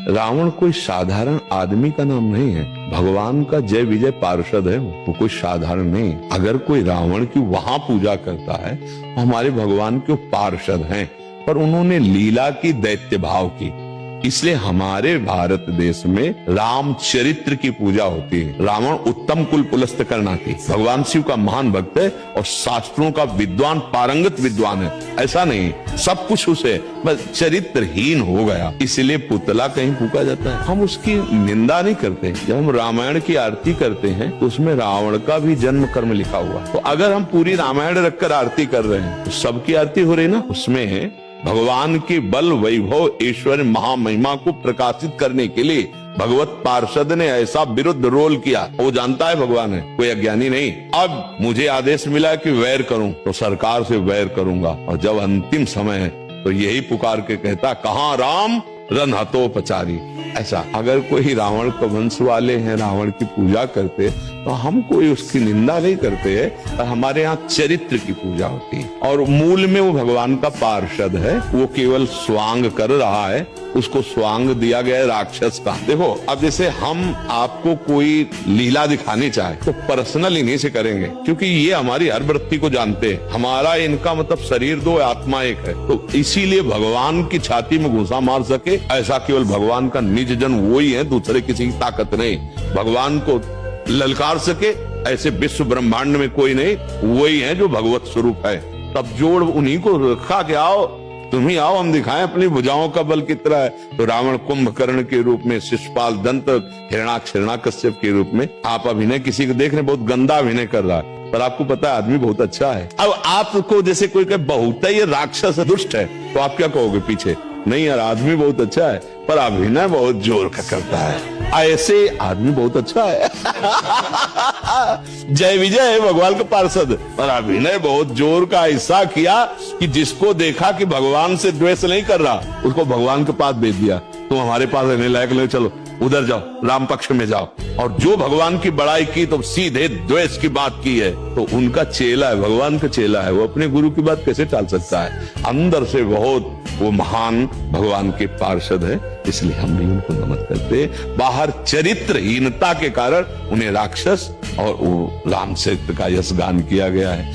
रावण कोई साधारण आदमी का नाम नहीं है, भगवान का जय विजय पार्षद है। वो कोई साधारण नहीं। अगर कोई रावण की वहां पूजा करता है, हमारे भगवान के पार्षद हैं, पर उन्होंने लीला की, दैत्य भाव की। इसलिए हमारे भारत देश में रामचरित्र की पूजा होती है। रावण उत्तम कुल पुलस्त करना की, भगवान शिव का महान भक्त है और शास्त्रों का विद्वान, पारंगत विद्वान है। ऐसा नहीं सब कुछ उसे, बस चरित्रहीन हो गया, इसलिए पुतला कहीं फूका जाता है। हम उसकी निंदा नहीं करते। जब हम रामायण की आरती करते हैं तो उसमें रावण का भी जन्म कर्म लिखा हुआ। तो अगर हम पूरी रामायण रखकर आरती कर रहे हैं तो सबकी आरती हो रही ना। उसमें भगवान के बल, वैभव, ऐश्वर्य, महामहिमा को प्रकाशित करने के लिए भगवत पार्षद ने ऐसा विरुद्ध रोल किया। वो जानता है भगवान है, कोई अज्ञानी नहीं। अब मुझे आदेश मिला कि वैर करूं तो सरकार से वैर करूंगा, और जब अंतिम समय है तो यही पुकार के कहता, कहां राम रन हतोपचारी। ऐसा अगर कोई रावण को वंश वाले हैं, रावण की पूजा करते, तो हम कोई उसकी निंदा नहीं करते हैं। पर हमारे यहाँ चरित्र की पूजा होती है और मूल में वो भगवान का पार्षद है। वो केवल स्वांग कर रहा है, उसको स्वांग दिया गया है राक्षस का। देखो, अब जैसे हम आपको कोई लीला दिखानी चाहे तो पर्सनल इन्हीं से करेंगे, क्योंकि ये हमारी हर वृत्ति को जानते हैं। हमारा इनका मतलब शरीर दो, आत्मा एक है। तो इसीलिए भगवान की छाती में घुसा मार सके ऐसा केवल भगवान का निज जन वो ही है, दूसरे किसी की ताकत नहीं। भगवान को ललकार सके ऐसे विश्व ब्रह्मांड में कोई नहीं, वही है जो भगवत स्वरूप है। तब जोड़ उन्हीं को रखा के आओ, तुम ही आओ, हम दिखाएं अपनी भुजाओं का बल कितना है। तो रावण कुंभकर्ण के रूप में, शिशुपाल, दंत, हिरणाक्ष, हिरण्यकश्यप के रूप में आप अभिनय किसी को देख रहे, बहुत गंदा अभिनय कर रहा है, पर आपको पता है आदमी बहुत अच्छा है। अब आपको जैसे कोई कहे बहुत है ये राक्षस है, दुष्ट है, तो आप क्या कहोगे पीछे? नहीं यार, आदमी बहुत अच्छा है पर अभिनय बहुत जोर का करता है। ऐसे आदमी बहुत अच्छा है जय विजय है भगवान का पार्षद, पर अभिनय बहुत जोर का ऐसा किया कि जिसको देखा कि भगवान से द्वेष नहीं कर रहा, उसको भगवान के पास भेज दिया। तुम हमारे पास रहने लायक नहीं, चलो उधर जाओ, राम पक्ष में जाओ। और जो भगवान की बड़ाई की तो सीधे द्वेष की बात की है। तो उनका चेला है, भगवान का चेला है, वो अपने गुरु की बात कैसे टाल सकता है? अंदर से बहुत वो महान भगवान के पार्षद है, इसलिए हम नहीं उनको नमन करते। बाहर चरित्रहीनता के कारण उन्हें राक्षस और वो रामचरित्र का यश गान किया गया है।